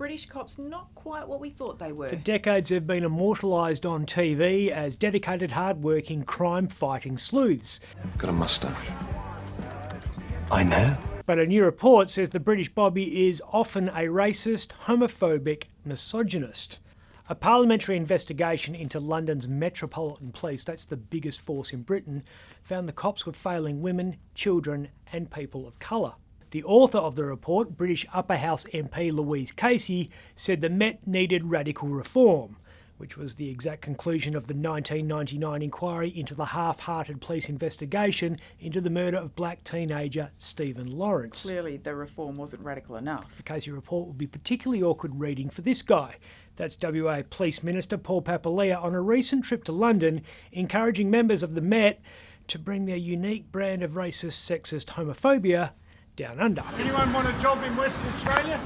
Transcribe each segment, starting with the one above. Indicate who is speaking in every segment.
Speaker 1: British cops not quite what we thought they were.
Speaker 2: For decades, they've been immortalised on TV as dedicated, hard-working, crime-fighting sleuths.
Speaker 3: Got a moustache. I know.
Speaker 2: But a new report says the British Bobby is often a racist, homophobic, misogynist. A parliamentary investigation into London's Metropolitan Police, that's the biggest force in Britain, found the cops were failing women, children and people of colour. The author of the report, British Upper House MP Louise Casey, said the Met needed radical reform, which was the exact conclusion of the 1999 inquiry into the half-hearted police investigation into the murder of black teenager Stephen Lawrence.
Speaker 1: Clearly the reform wasn't radical enough.
Speaker 2: The Casey report would be particularly awkward reading for this guy. That's WA Police Minister Paul Papalia on a recent trip to London, encouraging members of the Met to bring their unique brand of racist, sexist homophobia down under.
Speaker 4: Anyone want a job in Western Australia?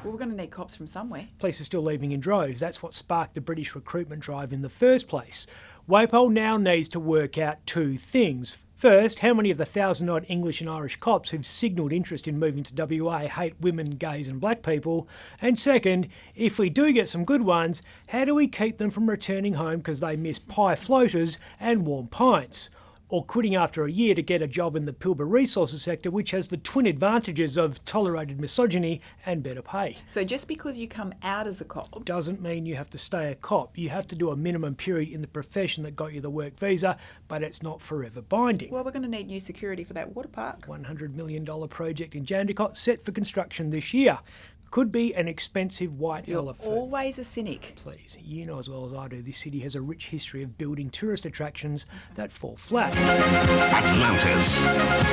Speaker 1: Well, we're going to need cops from somewhere.
Speaker 2: Police are still leaving in droves. That's what sparked the British recruitment drive in the first place. WAPOL now needs to work out two things. First, how many of the 1,000-odd English and Irish cops who've signalled interest in moving to WA hate women, gays and black people? And second, if we do get some good ones, how do we keep them from returning home because they miss pie floaters and warm pints? Or quitting after a year to get a job in the Pilbara resources sector, which has the twin advantages of tolerated misogyny and better pay.
Speaker 1: So just because you come out as a cop
Speaker 2: doesn't mean you have to stay a cop. You have to do a minimum period in the profession that got you the work visa, but it's not forever binding.
Speaker 1: Well, we're going to need new security for that water park.
Speaker 2: $100 million project in Jandakot set for construction this year. Could be an expensive white elephant.
Speaker 1: You're always a cynic.
Speaker 2: Please, you know as well as I do, this city has a rich history of building tourist attractions that fall flat.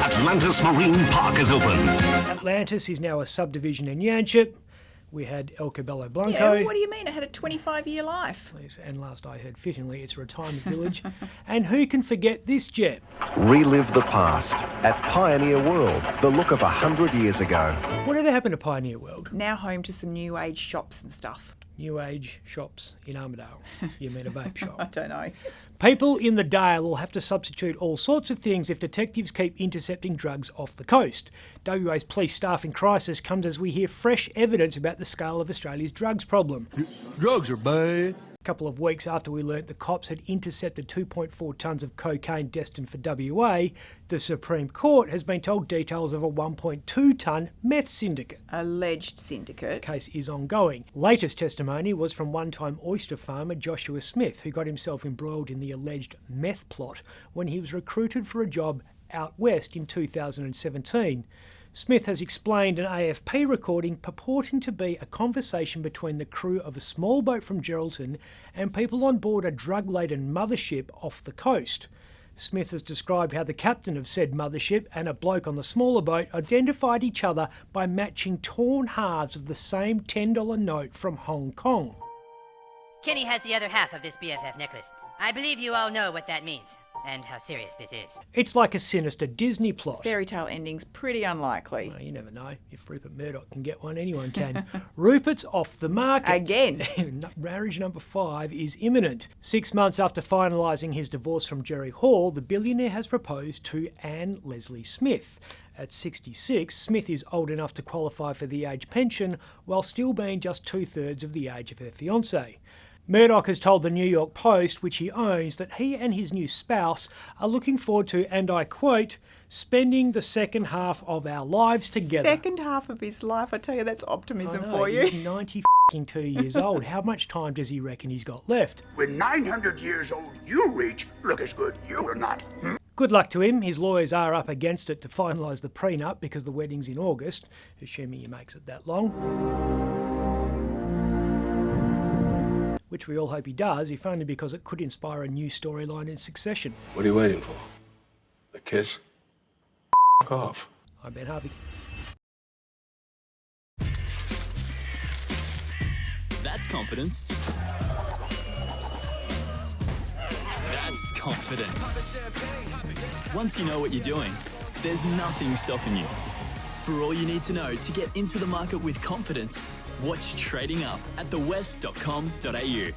Speaker 5: Atlantis Marine Park is open.
Speaker 2: Atlantis is now a subdivision in Yanchep. We had El Cabello Blanco.
Speaker 1: Yeah, well, what do you mean? It had a 25-year life.
Speaker 2: Please, and last I heard, fittingly, it's a retirement village. And who can forget this gem?
Speaker 6: Relive the past at Pioneer World, the look of 100 years ago.
Speaker 2: Whatever happened to Pioneer World?
Speaker 1: Now home to some new age shops and stuff.
Speaker 2: New age shops in Armidale. You mean a vape shop?
Speaker 1: I don't know.
Speaker 2: People in the Dale will have to substitute all sorts of things if detectives keep intercepting drugs off the coast. WA's police staffing crisis comes as we hear fresh evidence about the scale of Australia's drugs problem.
Speaker 7: Drugs are bad.
Speaker 2: A couple of weeks after we learnt the cops had intercepted 2.4 tonnes of cocaine destined for WA, the Supreme Court has been told details of a 1.2 tonne meth syndicate.
Speaker 1: Alleged syndicate.
Speaker 2: The case is ongoing. Latest testimony was from one-time oyster farmer Joshua Smith, who got himself embroiled in the alleged meth plot when he was recruited for a job out west in 2017. Smith has explained an AFP recording purporting to be a conversation between the crew of a small boat from Geraldton and people on board a drug-laden mothership off the coast. Smith has described how the captain of said mothership and a bloke on the smaller boat identified each other by matching torn halves of the same $10 note from Hong Kong.
Speaker 8: Kenny has the other half of this BFF necklace. I believe you all know what that means. And how serious this is.
Speaker 2: It's like a sinister Disney plot.
Speaker 1: Fairytale ending's pretty unlikely.
Speaker 2: Well, you never know. If Rupert Murdoch can get one, anyone can. Rupert's off the market.
Speaker 1: Again.
Speaker 2: Marriage number 5 is imminent. 6 months after finalising his divorce from Jerry Hall, the billionaire has proposed to Anne Leslie Smith. At 66, Smith is old enough to qualify for the age pension, while still being just 2/3 of the age of her fiancé. Murdoch has told the New York Post, which he owns, that he and his new spouse are looking forward to, and I quote, spending the second half of our lives together.
Speaker 1: Second half of his life, I tell you, that's optimism for you.
Speaker 2: He's 92 years old. How much time does he reckon he's got left?
Speaker 9: When 900 years old you reach, look as good you are not.
Speaker 2: Good luck to him. His lawyers are up against it to finalise the prenup because the wedding's in August, assuming he makes it that long. Which we all hope he does, if only because it could inspire a new storyline in Succession.
Speaker 3: What are you waiting for? A kiss? F*** off.
Speaker 2: I'm Ben Harvey.
Speaker 7: That's confidence. That's confidence. Once you know what you're doing, there's nothing stopping you. For all you need to know to get into the market with confidence, watch Trading Up at thewest.com.au.